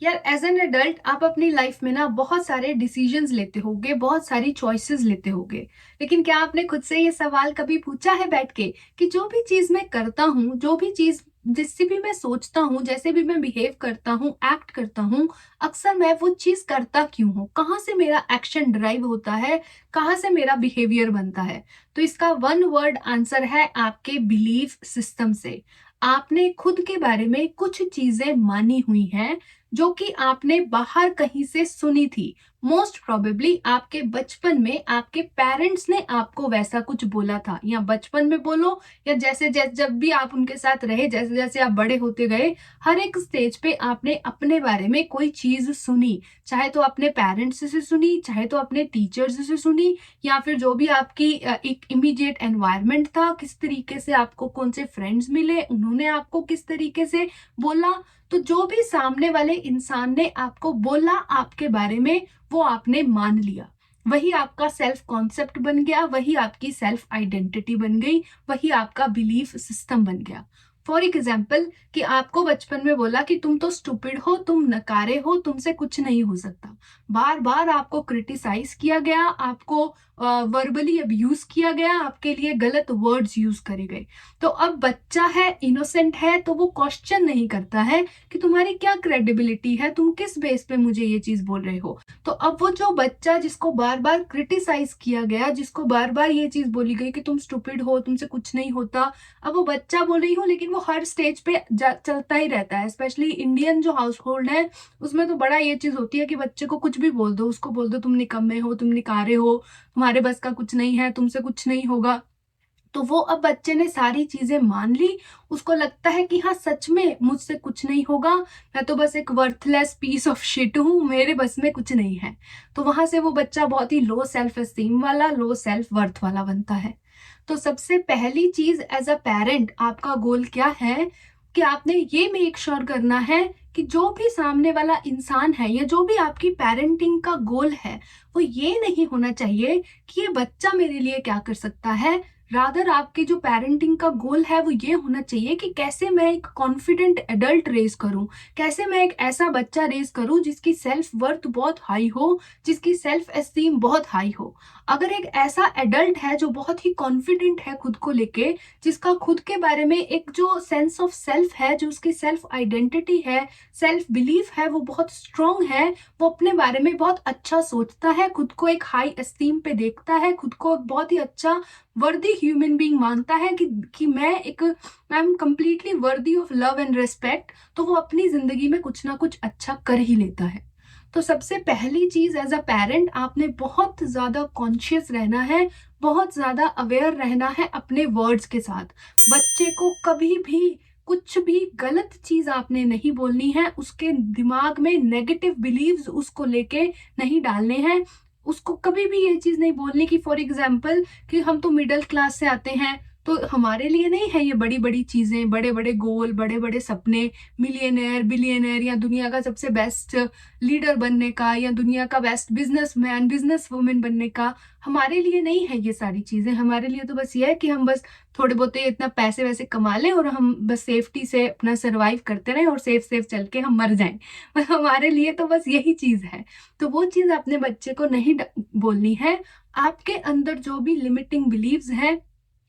यार as an adult आप अपनी लाइफ में ना बहुत सारे डिसीजंस लेते होगे, बहुत सारी चॉइसेस लेते होगे। लेकिन क्या आपने खुद से ये सवाल कभी पूछा है बैठ के कि जो भी चीज मैं करता हूँ, जो भी चीज जिससे भी मैं सोचता हूँ, जैसे भी मैं बिहेव करता हूँ, एक्ट करता हूँ, अक्सर मैं वो चीज करता क्यों हूँ? कहाँ से मेरा एक्शन ड्राइव होता है? कहाँ से मेरा बिहेवियर बनता है? तो इसका वन वर्ड आंसर है आपके बिलीफ सिस्टम से। आपने खुद के बारे में कुछ चीजें मानी हुई हैं जो कि आपने बाहर कहीं से सुनी थी। मोस्ट प्रोबेबली आपके बचपन में आपके पेरेंट्स ने आपको वैसा कुछ बोला था, या बचपन में बोलो या जैसे जैसे जब भी आप उनके साथ रहे, जैसे जैसे आप बड़े होते गए, हर एक स्टेज पे आपने अपने बारे में कोई चीज सुनी। चाहे तो अपने पेरेंट्स से सुनी, चाहे तो अपने टीचर्स से सुनी, या फिर जो भी आपकी एक इमीडिएट एनवायरनमेंट था, किस तरीके से आपको कौन से फ्रेंड्स मिले, उन्होंने आपको किस तरीके से बोला। तो जो भी सामने वाले इंसान ने आपको बोला आपके बारे में, वो आपने मान लिया। वही आपका सेल्फ कॉन्सेप्ट बन गया, वही आपकी सेल्फ आइडेंटिटी बन गई, वही आपका बिलीफ सिस्टम बन गया। फॉर एग्जाम्पल कि आपको बचपन में बोला कि तुम तो स्टूपिड हो, तुम नकारे हो, तुमसे कुछ नहीं हो सकता। बार बार आपको क्रिटिसाइज किया गया, आपको वर्बली अब्यूज किया गया, आपके लिए गलत वर्ड्स यूज करे गए। तो अब बच्चा है, इनोसेंट है, तो वो क्वेश्चन नहीं करता है कि तुम्हारी क्या क्रेडिबिलिटी है, तुम किस बेस पे मुझे ये चीज बोल रहे हो। तो अब वो जो बच्चा जिसको बार बार क्रिटिसाइज किया गया, जिसको बार बार ये चीज बोली गई कि तुम स्टूपिड हो, तुमसे कुछ नहीं होता, अब वो बच्चा बोल रही हूँ, लेकिन वो हर स्टेज पे चलता ही रहता है। स्पेशली इंडियन जो हाउस होल्ड है, उसमें तो बड़ा ये चीज होती है कि बच्चे को कुछ भी बोल दो, उसको बोल दो तुम निकम्मे हो, तुम निकारे हो, तुम्हारे बस का कुछ नहीं है, तुमसे कुछ नहीं होगा। तो वो अब बच्चे ने सारी चीजें मान ली। उसको लगता है कि हाँ, सच में मुझसे कुछ नहीं होगा, मैं तो बस एक वर्थलेस पीस ऑफ शिट हूँ, मेरे बस में कुछ नहीं है। तो वहां से वो बच्चा बहुत ही लो सेल्फ एस्टीम वाला, लो सेल्फ वर्थ वाला बनता है। तो सबसे पहली चीज एज अ पेरेंट आपका गोल क्या है कि आपने ये मेक श्योर करना है कि जो भी सामने वाला इंसान है, या जो भी आपकी पेरेंटिंग का गोल है, वो ये नहीं होना चाहिए कि ये बच्चा मेरे लिए क्या कर सकता है। रादर आपके जो पेरेंटिंग का गोल है वो ये होना चाहिए कि कैसे मैं एक कॉन्फिडेंट एडल्ट रेज करूं, कैसे मैं एक ऐसा बच्चा रेज करूं जिसकी सेल्फ वर्थ बहुत हाई हो, जिसकी सेल्फ एस्टीम बहुत हाई हो। अगर एक ऐसा एडल्ट है जो बहुत ही कॉन्फिडेंट है खुद को लेके, जिसका खुद के बारे में एक जो सेंस ऑफ सेल्फ है, जो उसकी सेल्फ आइडेंटिटी है, सेल्फ बिलीफ है, वो बहुत स्ट्रांग है, वो अपने बारे में बहुत अच्छा सोचता है, खुद को एक हाई एस्टीम पे देखता है, खुद को बहुत ही अच्छा वर्दी ह्यूमन बीइंग मानता है कि I am completely worthy of love and respect, तो वो अपनी जिंदगी में कुछ ना कुछ अच्छा कर ही लेता है। तो सबसे पहली चीज एज अ पेरेंट आपने बहुत ज्यादा कॉन्शियस रहना है, बहुत ज्यादा अवेयर रहना है अपने वर्ड्स के साथ। बच्चे को कभी भी कुछ भी गलत चीज आपने नहीं बोलनी है, उसके दिमाग में नेगेटिव बिलीव्स उसको लेके नहीं डालने हैं। उसको कभी भी ये चीज नहीं बोलनी कि फॉर एग्जाम्पल कि हम तो मिडिल क्लास से आते हैं, तो हमारे लिए नहीं है ये बड़ी बड़ी चीजें, बड़े बड़े गोल, बड़े बड़े सपने, मिलियनेयर, बिलियनेयर, या दुनिया का सबसे बेस्ट लीडर बनने का, या दुनिया का बेस्ट बिजनेसमैन, बिजनेस वुमेन बनने का। हमारे लिए नहीं है ये सारी चीजें। हमारे लिए तो बस ये है कि हम बस थोड़े बहुत इतना पैसे वैसे कमा लें और हम बस सेफ्टी से अपना सरवाइव करते रहें और सेफ सेफ चल के हम मर जाएं। हमारे लिए तो बस यही चीज है। तो वो चीज अपने बच्चे को नहीं बोलनी है। आपके अंदर जो भी लिमिटिंग बिलीव्स हैं,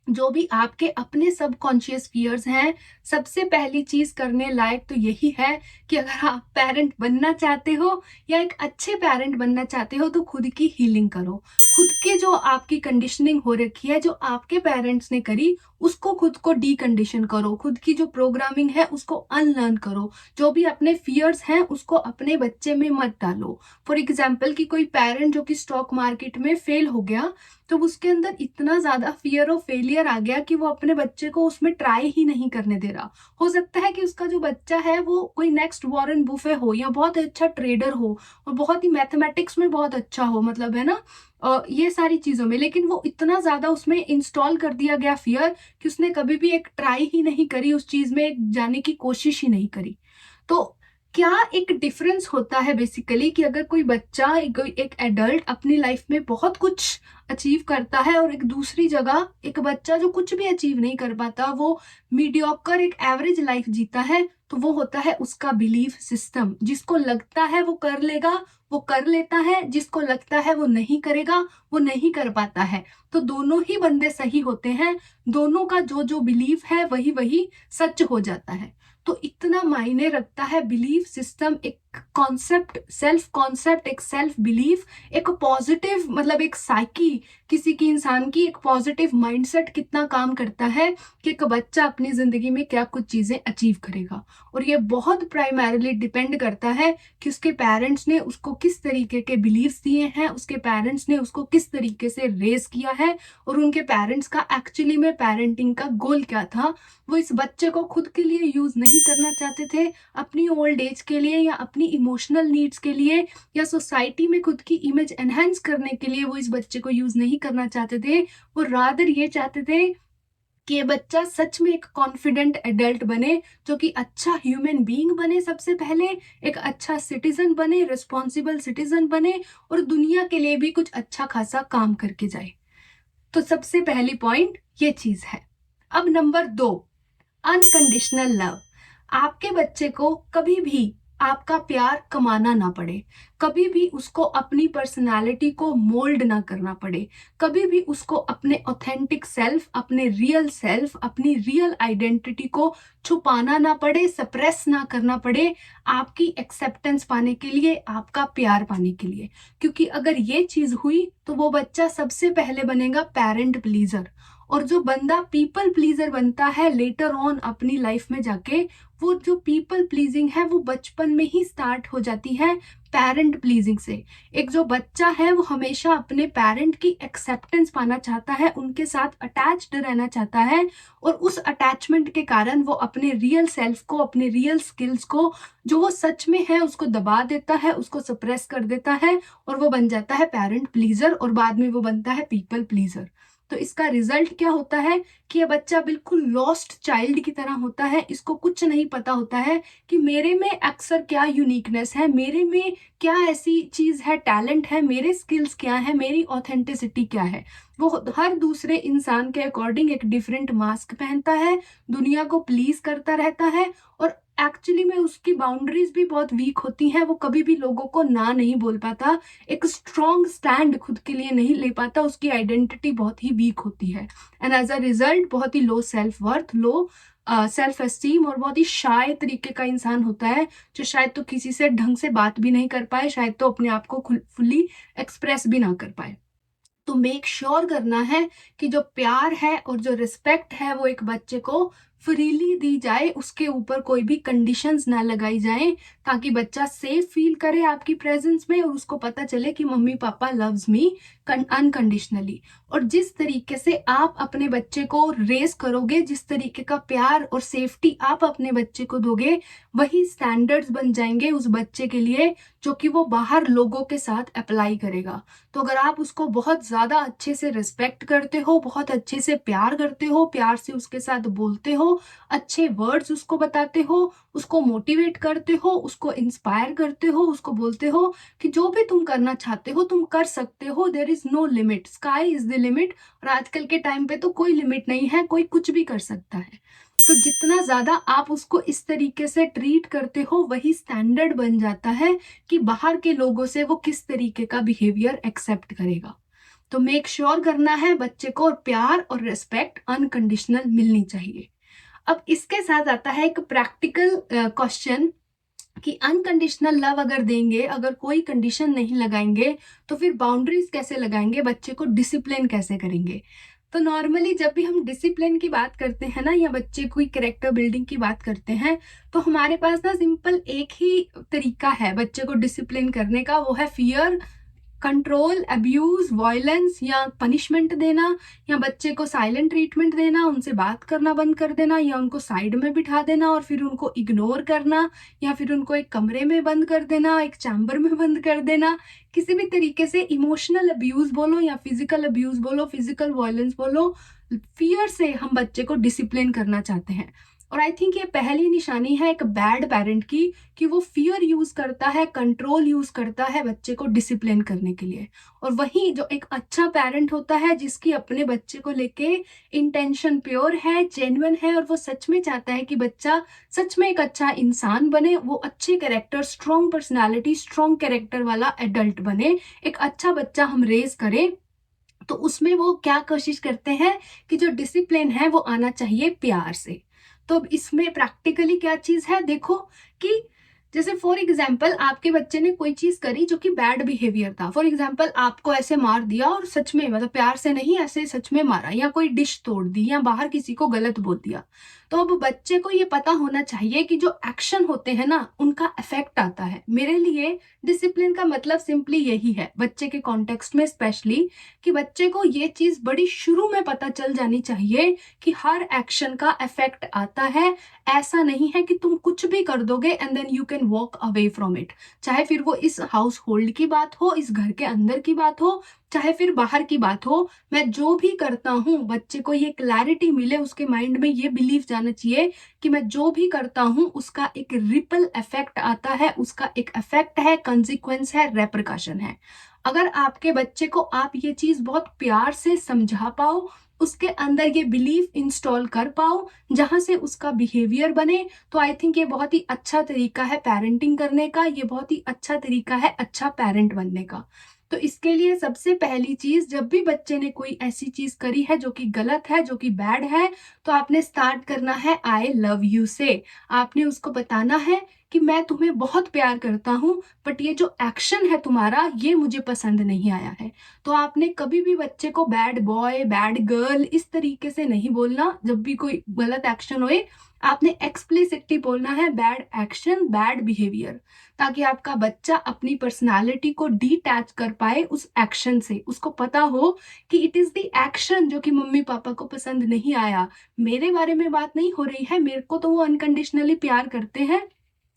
जो भी आपके अपने सबकॉन्शियस फियर्स हैं, सबसे पहली चीज करने लायक तो यही है कि अगर आप पेरेंट बनना चाहते हो या एक अच्छे पेरेंट बनना चाहते हो, तो खुद की हीलिंग करो। खुद के जो आपकी कंडीशनिंग हो रखी है, जो आपके पेरेंट्स ने करी, उसको खुद को डीकंडीशन करो। खुद की जो प्रोग्रामिंग है उसको अनलर्न करो। जो भी अपने फियर्स हैं उसको अपने बच्चे में मत डालो। फॉर एग्जाम्पल कि कोई पेरेंट जो कि स्टॉक मार्केट में फेल हो गया, तो उसके अंदर इतना ज्यादा फियर ऑफ फेलियर आ गया कि वो अपने बच्चे को उसमें ट्राई ही नहीं करने दे रहा। हो सकता है कि उसका जो बच्चा है वो कोई नेक्स्ट वॉरेन बुफे हो, या बहुत अच्छा ट्रेडर हो, और बहुत ही मैथमेटिक्स में बहुत अच्छा हो, मतलब है ना, ये सारी चीजों में, लेकिन वो इतना ज्यादा उसमें इंस्टॉल कर दिया गया फियर कि उसने कभी भी एक ट्राई ही नहीं करी, उस चीज में जाने की कोशिश ही नहीं करी। तो क्या एक डिफरेंस होता है बेसिकली कि अगर कोई बच्चा, एक एडल्ट अपनी लाइफ में बहुत कुछ अचीव करता है, और एक दूसरी जगह एक बच्चा जो कुछ भी अचीव नहीं कर पाता, वो मीडियोकर एक एवरेज लाइफ जीता है, तो वो होता है उसका बिलीफ सिस्टम। जिसको लगता है वो कर लेगा वो कर लेता है, जिसको लगता है वो नहीं करेगा वो नहीं कर पाता है। तो दोनों ही बंदे सही होते हैं, दोनों का जो जो बिलीफ है वही वही सच हो जाता है। तो इतना मायने रखता है बिलीफ सिस्टम, एक कॉन्सेप्ट, एक सेल्फ बिलीफ, एक पॉजिटिव मतलब एक साइकी, किसी की इंसान की एक पॉजिटिव माइंडसेट कितना काम करता है कि एक बच्चा अपनी जिंदगी में क्या कुछ चीजें अचीव करेगा। और ये बहुत प्राइमरीली डिपेंड करता है कि उसके पेरेंट्स ने उसको किस तरीके के बिलीव्स दिए हैं, उसके पेरेंट्स ने उसको किस तरीके से रेज किया है, और उनके पेरेंट्स का एक्चुअली में पेरेंटिंग का गोल क्या था। वो इस बच्चे को खुद के लिए यूज नहीं करना चाहते थे, अपनी ओल्ड एज के लिए या अपनी इमोशनल नीड्स के लिए या सोसाइटी में खुद की इमेज एनहेंस करने के लिए वो इस बच्चे को यूज नहीं करना चाहते थे। वो रादर ये चाहते थे कि ये बच्चा सच में एक कॉन्फिडेंट एडल्ट बने, जो कि अच्छा ह्यूमन बीइंग बने, सबसे पहले एक अच्छा सिटीजन बने, रिस्पॉन्सिबल सिटीजन बने, और दुनिया के लिए भी कुछ अच्छा खासा काम करके जाए। तो सबसे पहली पॉइंट ये चीज है। अब नंबर 2, अनकंडीशनल लव। आपके बच्चे को कभी भी आपका प्यार कमाना ना पड़े, कभी भी उसको अपनी पर्सनालिटी को मोल्ड ना करना पड़े, कभी भी उसको अपने ऑथेंटिक सेल्फ, अपने रियल सेल्फ, अपनी रियल आइडेंटिटी को छुपाना ना पड़े, सप्रेस ना करना पड़े, आपकी एक्सेप्टेंस पाने के लिए, आपका प्यार पाने के लिए। क्योंकि अगर ये चीज हुई तो वो बच्चा सबसे पहले बनेगा पेरेंट प्लीजर, और जो बंदा पीपल प्लीजर बनता है लेटर ऑन अपनी लाइफ में जाके, वो जो पीपल प्लीजिंग है वो बचपन में ही स्टार्ट हो जाती है पेरेंट प्लीजिंग से। एक जो बच्चा है वो हमेशा अपने पेरेंट की एक्सेप्टेंस पाना चाहता है, उनके साथ अटैच्ड रहना चाहता है, और उस अटैचमेंट के कारण वो अपने रियल सेल्फ को, अपने रियल स्किल्स को, जो वो सच में है, उसको दबा देता है, उसको सप्रेस कर देता है, और वो बन जाता है पेरेंट प्लीजर, और बाद में वो बनता है पीपल प्लीजर। तो इसका रिजल्ट क्या होता है कि ये बच्चा बिल्कुल लॉस्ट चाइल्ड की तरह होता है। इसको कुछ नहीं पता होता है कि मेरे में अक्सर क्या यूनिकनेस है, मेरे में क्या ऐसी चीज है, टैलेंट है, मेरे स्किल्स क्या है, मेरी ऑथेंटिसिटी क्या है। वो हर दूसरे इंसान के अकॉर्डिंग एक डिफरेंट मास्क पहनता है, दुनिया को प्लीज करता रहता है, और एक्चुअली में उसकी बाउंड्रीज भी बहुत वीक होती हैं। वो कभी भी लोगों को ना नहीं बोल पाता, एक स्ट्रॉन्ग स्टैंड खुद के लिए नहीं ले पाता, उसकी आइडेंटिटी बहुत ही वीक होती है, एंड एज अ रिजल्ट बहुत ही low self worth, low self esteem, और बहुत ही शाय तरीके का इंसान होता है, जो शायद तो किसी से ढंग से बात भी नहीं कर पाए, शायद तो अपने आप को फुल्ली एक्सप्रेस भी ना कर पाए। तो मेक श्योर करना है कि जो प्यार है और जो रिस्पेक्ट है वो एक बच्चे को फ्रीली दी जाए, उसके ऊपर कोई भी कंडीशंस ना लगाई जाए, ताकि बच्चा सेफ फील करे आपकी प्रेजेंस में, और उसको पता चले कि mummy papa loves me unconditionally. और जिस तरीके से आप अपने बच्चे को रेस करोगे, जिस तरीके का प्यार और सेफ्टी आप अपने बच्चे को दोगे, वही स्टैंडर्ड्स बन जाएंगे उस बच्चे के लिए, जो कि वो बाहर लोगों के साथ अप्लाई करेगा। तो अगर आप उसको बहुत ज्यादा अच्छे से रिस्पेक्ट करते हो, बहुत अच्छे से प्यार करते हो, प्यार से उसके साथ बोलते हो, अच्छे वर्ड्स उसको बताते हो, उसको मोटिवेट करते हो, उसको इंस्पायर करते हो, उसको बोलते हो कि जो भी तुम करना चाहते हो तुम कर सकते हो, there is no limit, sky is the limit. और आजकल के टाइम पे तो कोई लिमिट नहीं है, कोई कुछ भी कर सकता है। तो जितना ज्यादा आप उसको इस तरीके से ट्रीट करते हो, वही स्टैंडर्ड बन जाता है कि बाहर के लोगों से वो किस तरीके का बिहेवियर एक्सेप्ट करेगा। तो मेक श्योर करना है बच्चे को प्यार और रिस्पेक्ट अनकंडीशनल मिलनी चाहिए। अब इसके साथ आता है एक प्रैक्टिकल क्वेश्चन कि अनकंडीशनल लव अगर देंगे, अगर कोई कंडीशन नहीं लगाएंगे, तो फिर बाउंड्रीज कैसे लगाएंगे, बच्चे को डिसिप्लिन कैसे करेंगे। तो नॉर्मली जब भी हम डिसिप्लिन की बात करते हैं ना, या बच्चे की कैरेक्टर बिल्डिंग की बात करते हैं, तो हमारे पास ना सिंपल एक ही तरीका है बच्चे को डिसिप्लिन करने का, वो है फियर, कंट्रोल, अब्यूज, वायलेंस या पनिशमेंट देना, या बच्चे को साइलेंट ट्रीटमेंट देना, उनसे बात करना बंद कर देना, या उनको साइड में बिठा देना और फिर उनको इग्नोर करना, या फिर उनको एक कमरे में बंद कर देना, एक चैम्बर में बंद कर देना। किसी भी तरीके से इमोशनल अब्यूज बोलो या फिजिकल अब्यूज बोलो, फिजिकल वायलेंस बोलो, फियर से हम बच्चे को डिसिप्लिन करना चाहते हैं। और आई थिंक ये पहली निशानी है एक बैड पेरेंट की, कि वो फियर यूज करता है, कंट्रोल यूज करता है बच्चे को डिसिप्लिन करने के लिए। और वही जो एक अच्छा पेरेंट होता है, जिसकी अपने बच्चे को लेके इंटेंशन प्योर है, जेन्युइन है, और वो सच में चाहता है कि बच्चा सच में एक अच्छा इंसान बने, वो अच्छे character, strong personality, strong character वाला एडल्ट बने, एक अच्छा बच्चा हम रेज करें, तो उसमें वो क्या कोशिश करते हैं कि जो डिसिप्लिन है वो आना चाहिए प्यार से। तो अब इसमें प्रैक्टिकली क्या चीज है, देखो कि जैसे फॉर एग्जाम्पल आपके बच्चे ने कोई चीज करी जो कि बैड बिहेवियर था, फॉर एग्जाम्पल आपको ऐसे मार दिया, और सच में मतलब प्यार से नहीं, ऐसे सच में मारा, या कोई डिश तोड़ दी, या बाहर किसी को गलत बोल दिया। तो अब बच्चे को ये पता होना चाहिए कि जो एक्शन होते हैं ना, उनका इफेक्ट आता है। मेरे लिए डिसिप्लिन का मतलब सिंपली यही है, बच्चे के कॉन्टेक्स्ट में स्पेशली, कि बच्चे को ये चीज बड़ी शुरू में पता चल जानी चाहिए कि हर एक्शन का इफेक्ट आता है। ऐसा नहीं है कि तुम कुछ भी कर दोगे and then you can walk away from it. चाहे फिर वो इस हाउस होल्ड की बात हो, इस घर के अंदर की बात हो, चाहे फिर बाहर की बात हो, मैं जो भी करता हूँ बच्चे को ये क्लैरिटी मिले, उसके माइंड में ये बिलीव जाना चाहिए कि मैं जो भी करता हूँ उसका एक रिपल इफेक्ट आता है, उसका एक इफेक्ट है, कंसिक्वेंस है, रेपरकशन है। अगर आपके बच्चे को आप ये चीज बहुत प्यार से समझा पाओ, उसके अंदर ये बिलीफ इंस्टॉल कर पाओ, जहां से उसका बिहेवियर बने, तो आई थिंक ये बहुत ही अच्छा तरीका है पेरेंटिंग करने का, ये बहुत ही अच्छा तरीका है अच्छा पेरेंट बनने का। तो इसके लिए सबसे पहली चीज, जब भी बच्चे ने कोई ऐसी चीज करी है जो कि गलत है, जो कि बैड है, तो आपने स्टार्ट करना है आई लव यू से। आपने उसको बताना है कि मैं तुम्हें बहुत प्यार करता हूँ, बट ये जो एक्शन है तुम्हारा, ये मुझे पसंद नहीं आया है। तो आपने कभी भी बच्चे को बैड बॉय, बैड गर्ल इस तरीके से नहीं बोलना। जब भी कोई गलत एक्शन होए, आपने एक्सप्लिसिटली बोलना है बैड एक्शन, बैड बिहेवियर, ताकि आपका बच्चा अपनी पर्सनालिटी को डिटैच कर पाए उस एक्शन से। उसको पता हो कि इट इज द एक्शन जो कि मम्मी पापा को पसंद नहीं आया, मेरे बारे में बात नहीं हो रही है, मेरे को तो वो अनकंडीशनली प्यार करते हैं,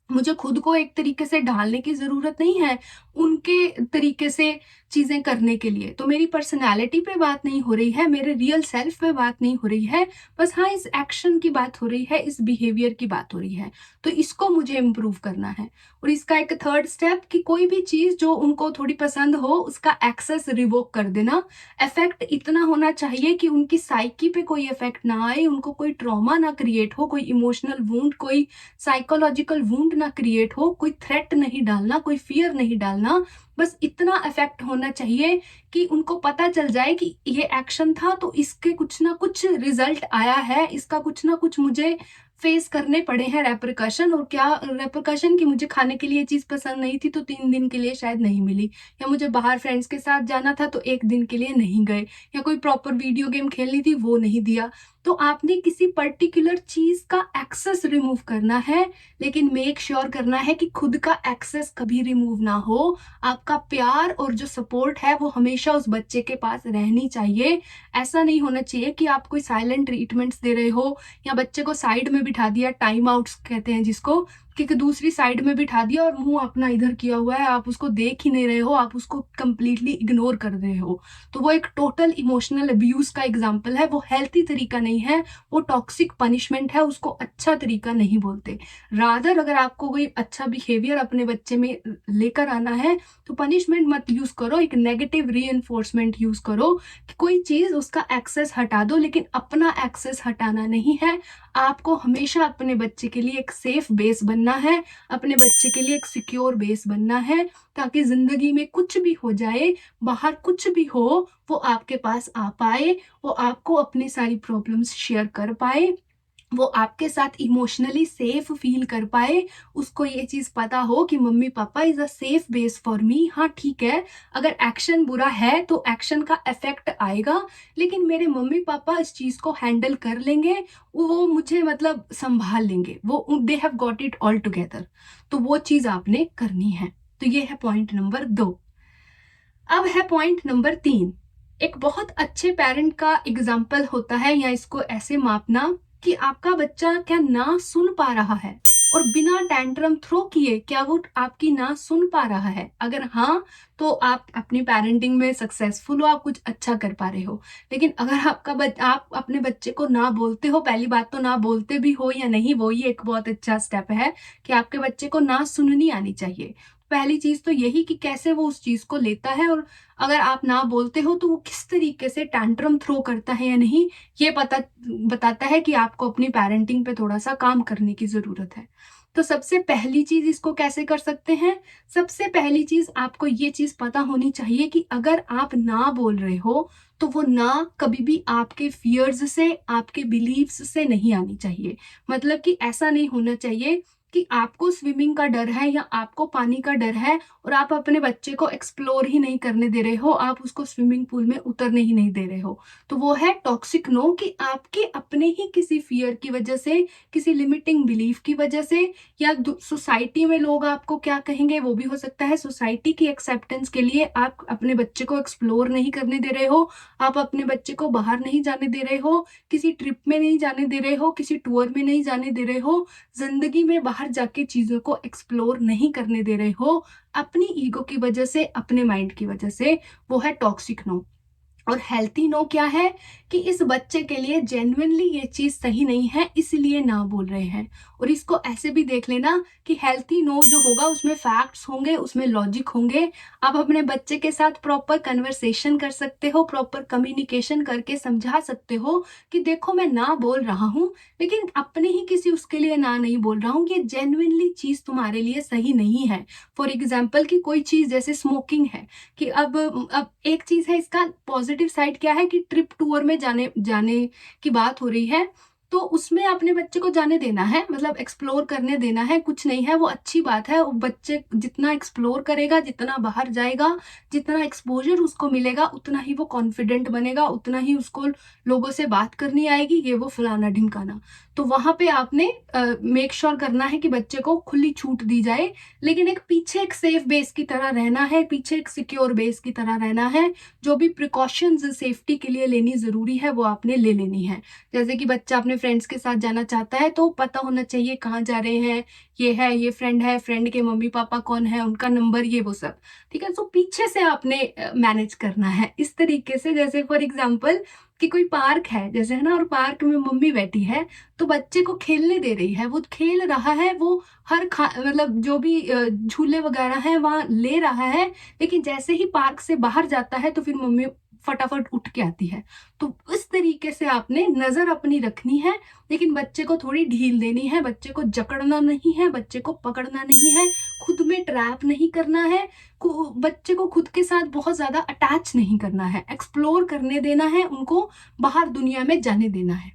मुझे खुद को एक तरीके से ढालने की जरूरत नहीं है उनके तरीके से चीजें करने के लिए। तो मेरी पर्सनालिटी पे बात नहीं हो रही है, मेरे रियल सेल्फ पे बात नहीं हो रही है, बस हाँ इस एक्शन की बात हो रही है, इस बिहेवियर की बात हो रही है। तो इसको मुझे इम्प्रूव करना है। और इसका एक थर्ड स्टेप, कि कोई भी चीज जो उनको थोड़ी पसंद हो उसका एक्सेस रिवोक कर देना। इफेक्ट इतना होना चाहिए कि उनकी साइकी पे कोई इफेक्ट ना आए, उनको कोई ट्रॉमा ना क्रिएट हो, कोई इमोशनल वूंड, कोई साइकोलॉजिकल वूंड ना क्रिएट हो, कोई थ्रेट नहीं डालना, कोई फियर नहीं डालना। बस इतना इफेक्ट होना चाहिए कि उनको पता चल जाए कि ये एक्शन था तो इसके कुछ ना कुछ रिजल्ट आया है, इसका कुछ ना कुछ मुझे फेस करने पड़े हैं रेपरकशन। और क्या रेपरकशन, कि मुझे खाने के लिए चीज पसंद नहीं थी तो 3 दिन के लिए शायद नहीं मिली, या मुझे बाहर फ्रेंड्स के साथ जाना था तो 1 दिन के लिए नहीं गए, या कोई प्रॉपर वीडियो गेम खेलनी थी वो नहीं दिया। तो आपने किसी पर्टिकुलर चीज का एक्सेस रिमूव करना है, लेकिन मेक श्योर करना है कि खुद का एक्सेस कभी रिमूव ना हो। आपका प्यार और जो सपोर्ट है वो हमेशा उस बच्चे के पास रहनी चाहिए। ऐसा नहीं होना चाहिए कि आप कोई साइलेंट ट्रीटमेंट्स दे रहे हो, या बच्चे को साइड में बिठा दिया, टाइम आउट्स कहते हैं जिसको, कि दूसरी साइड में बिठा दिया और मुंह अपना इधर किया हुआ है, आप उसको देख ही नहीं रहे हो, आप उसको कंप्लीटली इग्नोर कर रहे हो। तो वो एक टोटल इमोशनल अब्यूज का एग्जाम्पल है, वो हेल्थी तरीका नहीं है, वो टॉक्सिक पनिशमेंट है, उसको अच्छा तरीका नहीं बोलते। रादर अगर आपको कोई अच्छा बिहेवियर अपने बच्चे में लेकर आना है तो पनिशमेंट मत यूज करो, एक नेगेटिव री यूज करो, कि कोई चीज उसका एक्सेस हटा दो, लेकिन अपना एक्सेस हटाना नहीं है। आपको हमेशा अपने बच्चे के लिए एक सेफ बेस बनना है, अपने बच्चे के लिए एक सिक्योर बेस बनना है, ताकि जिंदगी में कुछ भी हो जाए, बाहर कुछ भी हो, वो आपके पास आ पाए, वो आपको अपनी सारी प्रॉब्लम्स शेयर कर पाए, वो आपके साथ इमोशनली सेफ फील कर पाए, उसको ये चीज पता हो कि mummy papa is a safe base for me. हाँ ठीक है, अगर एक्शन बुरा है तो एक्शन का इफेक्ट आएगा, लेकिन मेरे मम्मी पापा इस चीज को हैंडल कर लेंगे, वो मुझे मतलब संभाल लेंगे, वो they have got it all together. तो वो चीज आपने करनी है। तो ये है पॉइंट नंबर 2। अब है पॉइंट नंबर 3। एक बहुत अच्छे पेरेंट का एग्जाम्पल होता है, या इसको ऐसे मापना कि आपका बच्चा क्या ना सुन पा रहा है, और बिना टेंट्रम थ्रो किए क्या वो आपकी ना सुन पा रहा है। अगर हाँ, तो आप अपनी पेरेंटिंग में सक्सेसफुल हो, आप कुछ अच्छा कर पा रहे हो। लेकिन अगर आप अपने बच्चे को ना बोलते हो, पहली बात तो ना बोलते भी हो या नहीं, वो ही एक बहुत अच्छा स्टेप है कि आपके बच्चे को ना सुननी आनी चाहिए। पहली चीज तो यही कि कैसे वो उस चीज को लेता है, और अगर आप ना बोलते हो तो वो किस तरीके से टैंट्रम थ्रो करता है या नहीं, ये पता बताता है कि आपको अपनी पेरेंटिंग पे थोड़ा सा काम करने की जरूरत है। तो सबसे पहली चीज इसको कैसे कर सकते हैं? सबसे पहली चीज आपको ये चीज पता होनी चाहिए कि अगर आप ना बोल रहे हो तो वो ना कभी भी आपके फियर्स से, आपके बिलीव्स से नहीं आनी चाहिए। मतलब कि ऐसा नहीं होना चाहिए कि आपको स्विमिंग का डर है या आपको पानी का डर है और आप अपने बच्चे को एक्सप्लोर ही नहीं करने दे रहे हो, आप उसको स्विमिंग पूल में उतरने ही नहीं दे रहे हो। तो वो है टॉक्सिक नो, कि आपके अपने ही किसी फियर की वजह से, किसी लिमिटिंग बिलीफ की वजह से, या सोसाइटी में लोग आपको क्या कहेंगे वो भी हो सकता है, सोसाइटी की एक्सेप्टेंस के लिए आप अपने बच्चे को एक्सप्लोर नहीं करने दे रहे हो, आप अपने बच्चे को बाहर नहीं जाने दे रहे हो, किसी ट्रिप में नहीं जाने दे रहे हो, किसी टूर में नहीं जाने दे रहे हो, जिंदगी में बाहर जाके चीजों को एक्सप्लोर नहीं करने दे रहे हो, अपनी ईगो की वजह से, अपने माइंड की वजह से। वो है टॉक्सिक नो। और हेल्थी नो क्या है? कि इस बच्चे के लिए जेन्युइनली ये चीज सही नहीं है, इसलिए ना बोल रहे हैं। और इसको ऐसे भी देख लेना कि हेल्थी नो जो होगा उसमें फैक्ट्स होंगे, उसमें लॉजिक होंगे। आप अपने बच्चे के साथ प्रॉपर कन्वर्सेशन कर सकते हो, प्रॉपर कम्युनिकेशन करके समझा सकते हो कि देखो मैं ना बोल रहा हूँ, लेकिन अपने ही किसी उसके लिए ना नहीं बोल रहा हूँ, ये जेन्युइनली चीज तुम्हारे लिए सही नहीं है। फॉर एग्जाम्पल कि कोई चीज जैसे स्मोकिंग है, कि अब एक चीज है, इसका पॉजिटिव साइड क्या है कि ट्रिप टूर में जाने जाने की बात हो रही है, तो उसमें अपने बच्चे को जाने देना है, मतलब एक्सप्लोर करने देना है, कुछ नहीं है, वो अच्छी बात है। वो बच्चे जितना एक्सप्लोर करेगा, जितना बाहर जाएगा, जितना एक्सपोजर उसको मिलेगा, उतना ही वो कॉन्फिडेंट बनेगा, उतना ही उसको लोगों से बात करनी आएगी, ये वो फलाना ढिमकाना। तो वहां पे आपने मेक श्योर करना है कि बच्चे को खुली छूट दी जाए, लेकिन एक पीछे एक सेफ बेस की तरह रहना है, पीछे एक सिक्योर बेस की तरह रहना है। जो भी प्रिकॉशंस सेफ्टी के लिए लेनी जरूरी है वो आपने ले लेनी है। जैसे कि बच्चा अपने फ्रेंड्स के साथ जाना चाहता है तो पता होना चाहिए कहाँ जा रहे हैं, ये है, ये फ्रेंड है, फ्रेंड के मम्मी पापा कौन है, उनका नंबर, ये वो सब। ठीक है, तो पीछे से आपने मैनेज करना है इस तरीके से। जैसे फॉर एग्जाम्पल कि कोई पार्क है जैसे, है ना, और पार्क में मम्मी बैठी है तो बच्चे को खेलने दे रही है, वो खेल रहा है, वो हर मतलब जो भी झूले वगैरह हैं वहां ले रहा है, लेकिन जैसे ही पार्क से बाहर जाता है तो फिर मम्मी फटाफट उठ के आती है। तो इस तरीके से आपने नजर अपनी रखनी है, लेकिन बच्चे को थोड़ी ढील देनी है, बच्चे को जकड़ना नहीं है, बच्चे को पकड़ना नहीं है, खुद में ट्रैप नहीं करना है, बच्चे को खुद के साथ बहुत ज्यादा अटैच नहीं करना है, एक्सप्लोर करने देना है, उनको बाहर दुनिया में जाने देना है।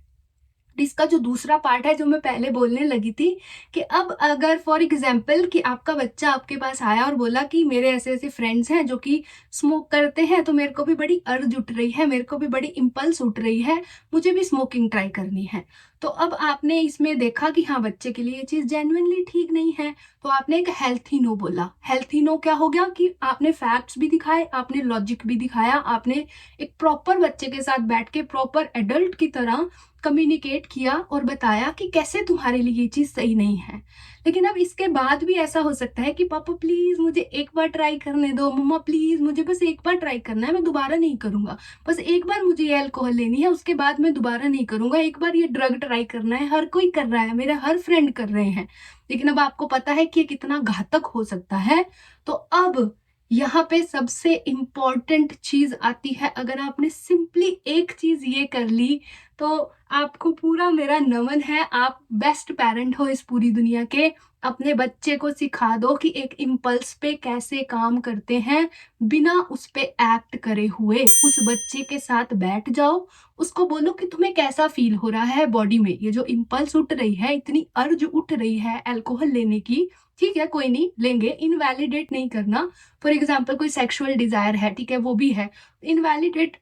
इसका जो दूसरा पार्ट है जो मैं पहले बोलने लगी थी, कि अब अगर फॉर एग्जाम्पल कि आपका बच्चा आपके पास आया और बोला कि मेरे ऐसे ऐसे फ्रेंड्स हैं जो कि स्मोक करते हैं, तो मेरे को भी बड़ी अर्ज उठ रही है, मेरे को भी बड़ी इम्पल्स उठ रही है, मुझे भी स्मोकिंग ट्राई करनी है। तो अब आपने इसमें देखा कि हाँ बच्चे के लिए ये चीज जेन्युइनली ठीक नहीं है, तो आपने एक हेल्थी नो बोला। हेल्थी नो क्या हो गया कि आपने फैक्ट्स भी दिखाए, आपने लॉजिक भी दिखाया, आपने एक प्रॉपर बच्चे के साथ बैठ के प्रॉपर एडल्ट की तरह कम्युनिकेट किया और बताया कि कैसे तुम्हारे लिए ये चीज सही नहीं है। लेकिन अब इसके बाद भी ऐसा हो सकता है कि पापा प्लीज मुझे एक बार ट्राई करने दो, मम्मा प्लीज मुझे बस एक बार ट्राई करना है, मैं दोबारा नहीं करूंगा, बस एक बार मुझे ये अल्कोहल लेनी है, उसके बाद मैं दोबारा नहीं करूंगा, एक बार ये ड्रग ट्राई करना है, हर कोई कर रहा है, मेरे हर फ्रेंड कर रहे हैं। लेकिन अब आपको पता है कि ये कितना घातक हो सकता है। तो अब यहाँ पे सबसे इम्पोर्टेंट चीज आती है, अगर आपने सिंपली एक चीज ये कर ली तो आपको पूरा मेरा नमन है, आप बेस्ट पेरेंट हो इस पूरी दुनिया के। अपने बच्चे को सिखा दो कि एक इम्पल्स पे कैसे काम करते हैं, बिना उस पे एक्ट करे हुए। उस बच्चे के साथ बैठ जाओ, उसको बोलो कि तुम्हें कैसा फील हो रहा है बॉडी में, ये जो इम्पल्स उठ रही है, इतनी अर्ज उठ रही है अल्कोहल लेने की, ठीक है कोई नहीं लेंगे, इनवैलिडेट नहीं करना। फॉर एग्जाम्पल कोई सेक्सुअल डिजायर है, ठीक है वो भी है, इनवैलिडेट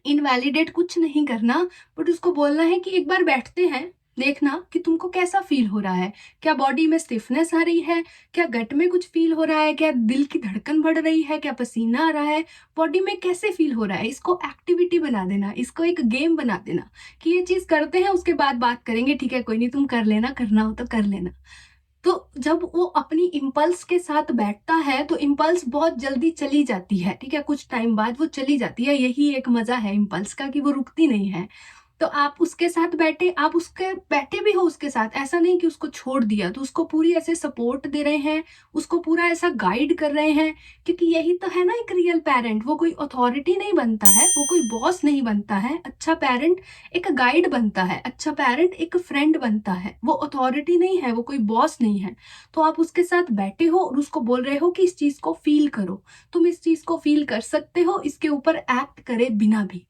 इनवैलिडेट कुछ नहीं करना, बट उसको बोलना है कि एक बार बैठते हैं, देखना कि तुमको कैसा फील हो रहा है, क्या बॉडी में स्टिफनेस आ रही है, क्या गट में कुछ फील हो रहा है, क्या दिल की धड़कन बढ़ रही है, क्या पसीना आ रहा है, बॉडी में कैसे फील हो रहा है। इसको एक्टिविटी बना देना, इसको एक गेम बना देना कि ये चीज करते हैं, उसके बाद बात करेंगे, ठीक है कोई नहीं तुम कर लेना, करना हो तो कर लेना। तो जब वो अपनी इम्पल्स के साथ बैठता है तो इम्पल्स बहुत जल्दी चली जाती है, ठीक है, कुछ टाइम बाद वो चली जाती है। यही एक मजा है इम्पल्स का कि वो रुकती नहीं है। तो आप उसके साथ बैठे, आप उसके बैठे भी हो उसके साथ, ऐसा नहीं कि उसको छोड़ दिया, तो उसको पूरी ऐसे सपोर्ट दे रहे हैं, उसको पूरा ऐसा गाइड कर रहे हैं। क्योंकि यही तो है ना एक रियल पेरेंट, वो कोई अथॉरिटी नहीं बनता है, वो कोई बॉस नहीं बनता है। अच्छा पेरेंट एक गाइड बनता है, अच्छा पेरेंट एक फ्रेंड बनता है, वो अथॉरिटी नहीं है, वो कोई बॉस नहीं है। तो आप उसके साथ बैठे हो और उसको बोल रहे हो कि इस चीज को फील करो, तुम इस चीज को फील कर सकते हो, इसके ऊपर एक्ट करे बिना भी।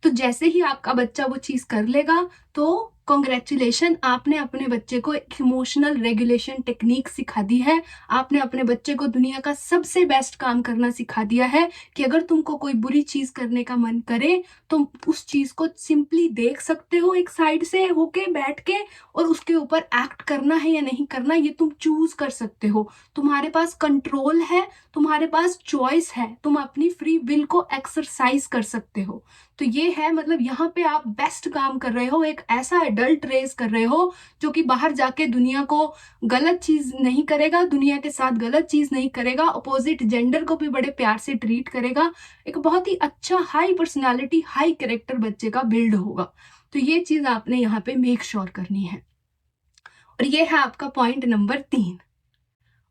तो जैसे ही आपका बच्चा वो चीज कर लेगा तो कॉन्ग्रेचुलेशन, आपने अपने बच्चे को एक इमोशनल रेगुलेशन टेक्निक सिखा दी है। आपने अपने बच्चे को दुनिया का सबसे बेस्ट काम करना सिखा दिया है कि अगर तुमको कोई बुरी चीज करने का मन करे तो उस चीज को सिंपली देख सकते हो एक साइड से होके बैठ के, और उसके ऊपर एक्ट करना है या नहीं करना ये तुम चूज कर सकते हो। तुम्हारे पास कंट्रोल है, तुम्हारे पास चॉइस है, तुम अपनी फ्री विल को एक्सरसाइज कर सकते हो। तो ये है, मतलब यहाँ पे आप बेस्ट काम कर रहे हो, एक ऐसा एडल्ट रेज कर रहे हो जो कि बाहर जाके दुनिया को गलत चीज नहीं करेगा, दुनिया के साथ गलत चीज नहीं करेगा, अपोजिट जेंडर को भी बड़े प्यार से ट्रीट करेगा। एक बहुत ही अच्छा हाई पर्सनालिटी, हाई कैरेक्टर बच्चे का बिल्ड होगा। तो ये चीज आपने यहाँ पे मेक श्योर करनी है। और ये है आपका पॉइंट नंबर 3।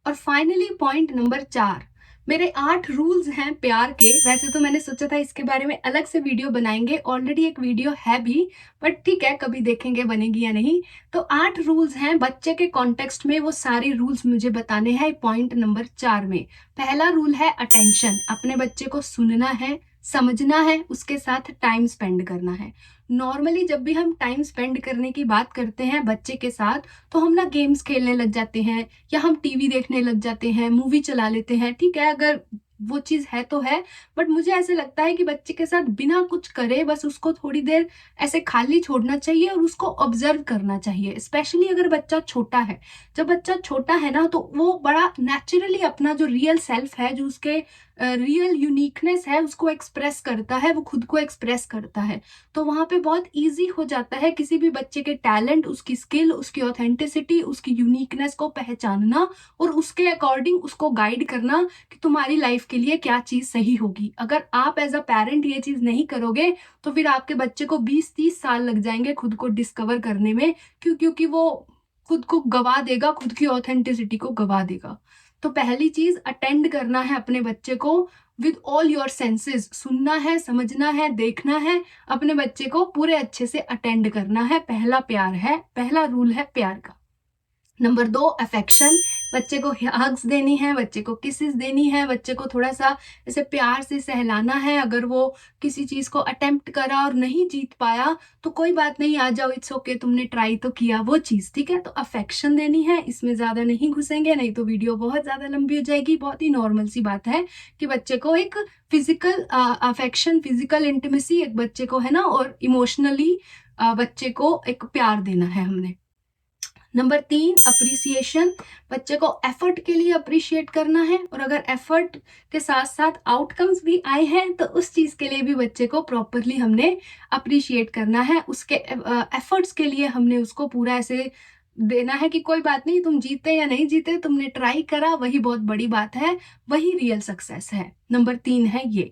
और फाइनली पॉइंट नंबर 4, मेरे 8 रूल्स हैं प्यार के। वैसे तो मैंने सोचा था इसके बारे में अलग से वीडियो बनाएंगे, ऑलरेडी एक वीडियो है भी, बट ठीक है कभी देखेंगे बनेगी या नहीं। तो 8 रूल्स हैं बच्चे के कॉन्टेक्स्ट में, वो सारे रूल्स मुझे बताने हैं पॉइंट नंबर 4 में। पहला रूल है अटेंशन, अपने बच्चे को सुनना है, समझना है, उसके साथ टाइम स्पेंड करना है। नॉर्मली जब भी हम टाइम स्पेंड करने की बात करते हैं बच्चे के साथ तो हम ना गेम्स खेलने लग जाते हैं, या हम टीवी देखने लग जाते हैं, मूवी चला लेते हैं, ठीक है, अगर वो चीज है तो है। बट मुझे ऐसे लगता है कि बच्चे के साथ बिना कुछ करे बस उसको थोड़ी देर ऐसे खाली छोड़ना चाहिए और उसको ऑब्जर्व करना चाहिए, स्पेशली अगर बच्चा छोटा है। जब बच्चा छोटा है ना तो वो बड़ा नेचुरली अपना जो रियल सेल्फ है, जो उसके रियल यूनिकनेस है उसको एक्सप्रेस करता है, वो खुद को एक्सप्रेस करता है। तो वहां पे बहुत इजी हो जाता है किसी भी बच्चे के टैलेंट, उसकी स्किल, उसकी ऑथेंटिसिटी, उसकी यूनिकनेस को पहचानना और उसके अकॉर्डिंग उसको गाइड करना कि तुम्हारी लाइफ के लिए क्या चीज सही होगी। अगर आप एज अ पेरेंट ये चीज नहीं करोगे तो फिर आपके बच्चे को 20-30 साल लग जाएंगे खुद को डिस्कवर करने में, क्योंकि वो खुद को गवा देगा, खुद की ऑथेंटिसिटी को गवा देगा। तो पहली चीज अटेंड करना है अपने बच्चे को विद ऑल योर सेंसेस, सुनना है, समझना है, देखना है, अपने बच्चे को पूरे अच्छे से अटेंड करना है। पहला प्यार है, पहला रूल है प्यार का। नंबर 2 अफेक्शन, बच्चे को हग्स देनी है, बच्चे को किसेस देनी है, बच्चे को थोड़ा सा ऐसे प्यार से सहलाना है। अगर वो किसी चीज को अटेम्प्ट करा और नहीं जीत पाया तो कोई बात नहीं, आ जाओ, इट्स ओके, तुमने ट्राई तो किया वो चीज, ठीक है। तो अफेक्शन देनी है, इसमें ज्यादा नहीं घुसेंगे नहीं तो वीडियो बहुत ज्यादा लंबी हो जाएगी। बहुत ही नॉर्मल सी बात है कि बच्चे को एक फिजिकल अफेक्शन, फिजिकल इंटीमेसी एक बच्चे को है ना, और इमोशनली बच्चे को एक प्यार देना है हमने। नंबर 3 अप्रिसिएशन, बच्चे को एफर्ट के लिए अप्रिशिएट करना है, और अगर एफर्ट के साथ साथ आउटकम्स भी आए हैं तो उस चीज के लिए भी बच्चे को प्रॉपरली हमने अप्रिशिएट करना है। उसके एफर्ट्स के लिए हमने उसको पूरा ऐसे देना है कि कोई बात नहीं, तुम जीते या नहीं जीते, तुमने ट्राई करा, वही बहुत बड़ी बात है, वही रियल सक्सेस है। नंबर 3 है ये।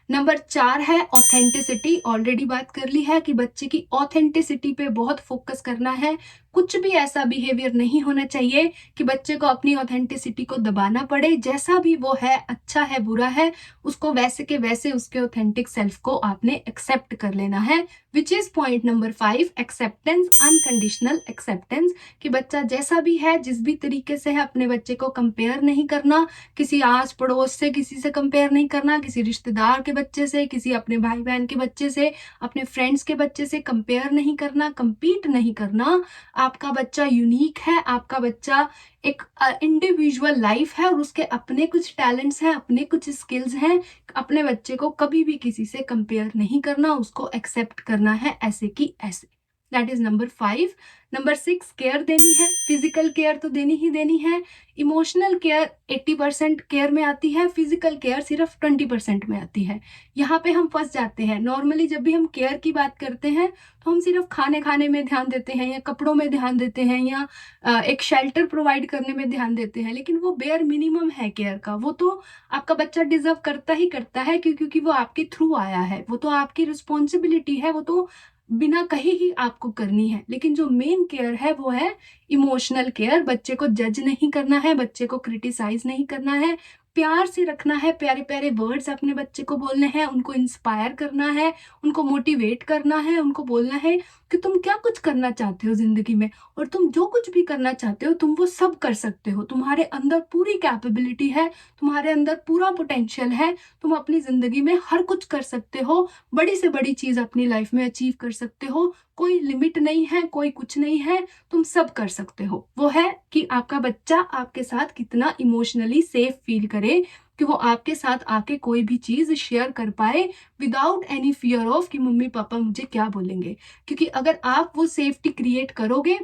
नंबर 4 है ऑथेंटिसिटी, ऑलरेडी बात कर ली है कि बच्चे की ऑथेंटिसिटी पे बहुत फोकस करना है। कुछ भी ऐसा बिहेवियर नहीं होना चाहिए कि बच्चे को अपनी ऑथेंटिसिटी को दबाना पड़े। जैसा भी वो है, अच्छा है, बुरा है, उसको वैसे के वैसे उसके ऑथेंटिक सेल्फ को आपने एक्सेप्ट कर लेना है, which is point number 5 acceptance, unconditional acceptance. कि बच्चा जैसा भी है, जिस भी तरीके से है, अपने बच्चे को कंपेयर नहीं करना, किसी आस पड़ोस से किसी से कंपेयर नहीं करना, किसी रिश्तेदार के बच्चे से, किसी अपने भाई बहन के बच्चे से, अपने फ्रेंड्स के बच्चे से कंपेयर नहीं करना, कंपीट नहीं करना। आपका बच्चा यूनिक है, आपका बच्चा एक इंडिविजुअल लाइफ है और उसके अपने कुछ टैलेंट्स हैं, अपने कुछ स्किल्स हैं। अपने बच्चे को कभी भी किसी से कंपेयर नहीं करना, उसको एक्सेप्ट करना है ऐसे की ऐसे। That is number 5। Number 6, care देनी है। फिजिकल केयर तो देनी ही देनी है। इमोशनल केयर 80% केयर में आती है, फिजिकल केयर सिर्फ 20% में आती है। यहाँ पे हम फंस जाते हैं। नॉर्मली जब भी हम केयर की बात करते हैं तो हम सिर्फ खाने खाने में ध्यान देते हैं, या कपड़ों में ध्यान देते हैं, या एक शेल्टर प्रोवाइड करने में ध्यान देते हैं, लेकिन वो बेयर मिनिमम है केयर का। वो तो आपका बच्चा डिजर्व करता ही करता है, क्योंकि वो आपके थ्रू आया है, वो तो आपकी रिस्पॉन्सिबिलिटी है, वो तो बिना कहे ही आपको करनी है। लेकिन जो मेन केयर है वो है इमोशनल केयर। बच्चे को जज नहीं करना है, बच्चे को क्रिटिसाइज नहीं करना है, प्यार से रखना है, प्यारे प्यारे वर्ड्स अपने बच्चे को बोलने हैं, उनको इंस्पायर करना है, उनको मोटिवेट करना है, उनको बोलना है कि तुम क्या कुछ करना चाहते हो जिंदगी में, और तुम जो कुछ भी करना चाहते हो तुम वो सब कर सकते हो। तुम्हारे अंदर पूरी कैपेबिलिटी है, तुम्हारे अंदर पूरा पोटेंशियल है, तुम अपनी जिंदगी में हर कुछ कर सकते हो, बड़ी से बड़ी चीज अपनी लाइफ में अचीव कर सकते हो। कोई लिमिट नहीं है, कोई कुछ नहीं है, तुम सब कर सकते हो। वो है कि आपका बच्चा आपके साथ कितना इमोशनली सेफ फील करे, कि वो आपके साथ आके कोई भी चीज शेयर कर पाए विदाउट एनी फियर ऑफ कि मम्मी पापा मुझे क्या बोलेंगे। क्योंकि अगर आप वो सेफ्टी क्रिएट करोगे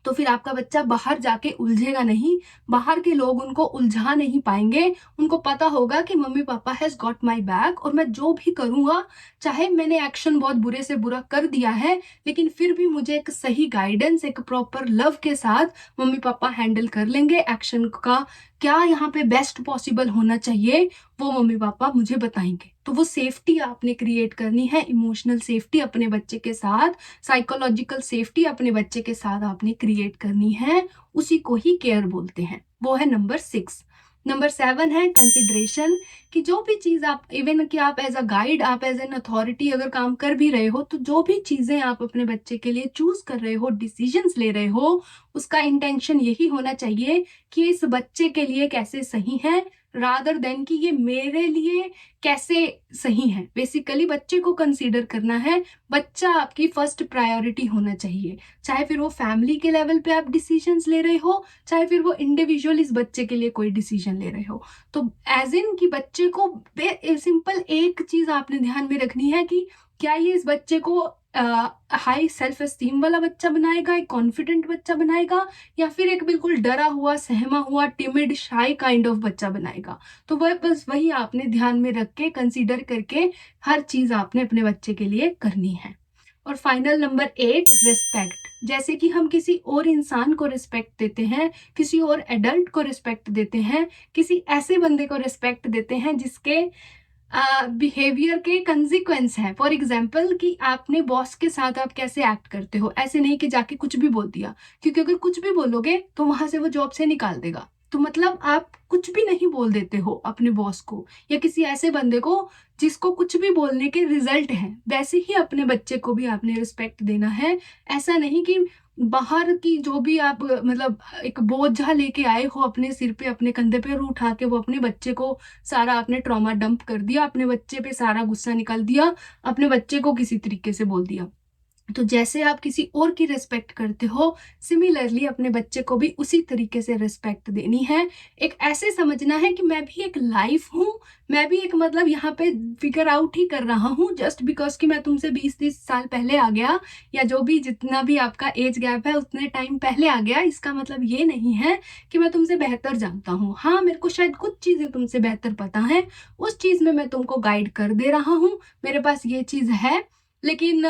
तो फिर आपका बच्चा बाहर जाके उलझेगा नहीं, बाहर के लोग उनको उलझा नहीं पाएंगे। उनको पता होगा कि mummy papa has got my back, और मैं जो भी करूंगा, चाहे मैंने एक्शन बहुत बुरे से बुरा कर दिया है, लेकिन फिर भी मुझे एक सही गाइडेंस, एक प्रॉपर लव के साथ मम्मी पापा हैंडल कर लेंगे। एक्शन का क्या यहाँ पे बेस्ट पॉसिबल होना चाहिए वो मम्मी पापा मुझे बताएंगे। तो वो सेफ्टी आपने क्रिएट करनी है, इमोशनल सेफ्टी अपने बच्चे के साथ, साइकोलॉजिकल सेफ्टी अपने बच्चे के साथ आपने क्रिएट करनी है। उसी को ही केयर बोलते हैं। वो है नंबर 6। नंबर 7 है कंसिडरेशन, कि जो भी चीज आप, इवन कि आप एज अ गाइड, आप एज एन अथॉरिटी अगर काम कर भी रहे हो, तो जो भी चीजें आप अपने बच्चे के लिए चूज कर रहे हो, डिसीजंस ले रहे हो, उसका इंटेंशन यही होना चाहिए कि इस बच्चे के लिए कैसे सही है, रादर देन कि ये मेरे लिए कैसे सही है। बेसिकली बच्चे को कंसीडर करना है, बच्चा आपकी फर्स्ट प्रायोरिटी होना चाहिए। चाहे फिर वो फैमिली के लेवल पे आप डिसीजंस ले रहे हो, चाहे फिर वो इंडिविजुअल इस बच्चे के लिए कोई डिसीजन ले रहे हो। तो एज इन कि बच्चे को सिंपल एक चीज आपने ध्यान में रखनी है कि क्या ये इस बच्चे को हाई सेल्फ एस्टीम वाला बच्चा बनाएगा, एक कॉन्फिडेंट बच्चा बनाएगा, या फिर एक बिल्कुल डरा हुआ, सहमा हुआ, टिमिड, शाई काइंड ऑफ बच्चा बनाएगा। तो वह बस वही आपने ध्यान में रख के, कंसीडर करके हर चीज आपने अपने बच्चे के लिए करनी है। और फाइनल नंबर 8, रिस्पेक्ट। जैसे कि हम किसी और इंसान को रिस्पेक्ट देते हैं, किसी और एडल्ट को रिस्पेक्ट देते हैं, किसी ऐसे बंदे को रिस्पेक्ट देते हैं जिसके बिहेवियर के कंसिक्वेंस है। फॉर एग्जाम्पल कि आपने बॉस के साथ आप कैसे एक्ट करते हो, ऐसे नहीं कि जाके कुछ भी बोल दिया, क्योंकि अगर कुछ भी बोलोगे तो वहां से वो जॉब से निकाल देगा। तो मतलब आप कुछ भी नहीं बोल देते हो अपने बॉस को, या किसी ऐसे बंदे को जिसको कुछ भी बोलने के रिजल्ट हैं। वैसे ही अपने बच्चे को भी आपने रिस्पेक्ट देना है। ऐसा नहीं कि बाहर की जो भी आप मतलब एक बोझा लेके आए हो अपने सिर पे, अपने कंधे पे, उठा के वो अपने बच्चे को सारा आपने ट्रॉमा डंप कर दिया, अपने बच्चे पे सारा गुस्सा निकाल दिया, अपने बच्चे को किसी तरीके से बोल दिया। तो जैसे आप किसी और की रिस्पेक्ट करते हो, सिमिलरली अपने बच्चे को भी उसी तरीके से रिस्पेक्ट देनी है। एक ऐसे समझना है कि मैं भी एक लाइफ हूँ, मैं भी एक मतलब यहाँ पे फिगर आउट ही कर रहा हूँ। जस्ट बिकॉज कि मैं तुमसे 20-30 साल पहले आ गया, या जो भी जितना भी आपका एज गैप है उतने टाइम पहले आ गया, इसका मतलब ये नहीं है कि मैं तुमसे बेहतर जानता हूँ। हाँ, मेरे को शायद कुछ चीजें तुमसे बेहतर पता है, उस चीज में मैं तुमको गाइड कर दे रहा हूँ, मेरे पास ये चीज है। लेकिन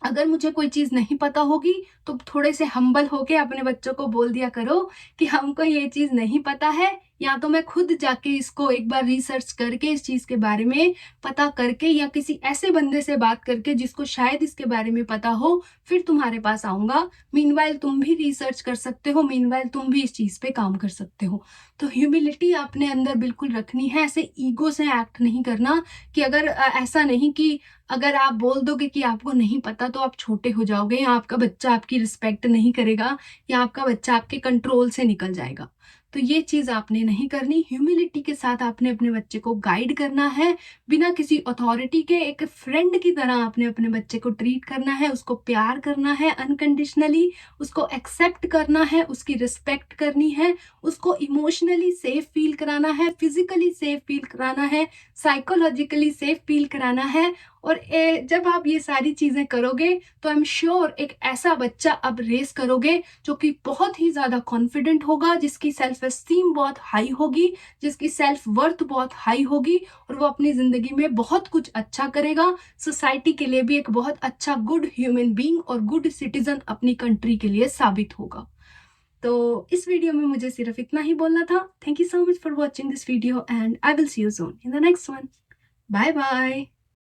अगर मुझे कोई चीज नहीं पता होगी तो थोड़े से हम्बल होके अपने बच्चों को बोल दिया करो कि हमको ये चीज नहीं पता है, या तो मैं खुद जाके इसको एक बार रिसर्च करके इस चीज के बारे में पता करके, या किसी ऐसे बंदे से बात करके जिसको शायद इसके बारे में पता हो, फिर तुम्हारे पास आऊंगा। मीनवाइल तुम भी रिसर्च कर सकते हो, मीनवाइल तुम भी इस चीज पे काम कर सकते हो। तो ह्यूमिलिटी अपने अंदर बिल्कुल रखनी है, ऐसे ईगो से एक्ट नहीं करना। कि अगर ऐसा नहीं कि अगर आप बोल दोगे कि आपको नहीं पता तो आप छोटे हो जाओगे, या आपका बच्चा आपकी रिस्पेक्ट नहीं करेगा, या आपका बच्चा आपके कंट्रोल से निकल जाएगा। तो ये चीज आपने नहीं करनी। ह्यूमिलिटी के साथ आपने अपने बच्चे को गाइड करना है, बिना किसी अथॉरिटी के, एक फ्रेंड की तरह आपने अपने बच्चे को ट्रीट करना है, उसको प्यार करना है अनकंडीशनली, उसको एक्सेप्ट करना है, उसकी रिस्पेक्ट करनी है, उसको इमोशनली सेफ फील कराना है, फिजिकली सेफ फील कराना है, साइकोलॉजिकली सेफ फील कराना है, और जब आप ये सारी चीजें करोगे तो आई एम श्योर एक ऐसा बच्चा अब रेस करोगे जो कि बहुत ही ज्यादा कॉन्फिडेंट होगा, जिसकी सेल्फ एस्टीम बहुत हाई होगी, जिसकी सेल्फ वर्थ बहुत हाई होगी, और वो अपनी जिंदगी में बहुत कुछ अच्छा करेगा, सोसाइटी के लिए भी एक बहुत अच्छा गुड ह्यूमन बीइंग और गुड सिटीजन अपनी कंट्री के लिए साबित होगा। तो इस वीडियो में मुझे सिर्फ इतना ही बोलना था। Thank you so much for watching this video and I will see you soon in the next one. Bye bye.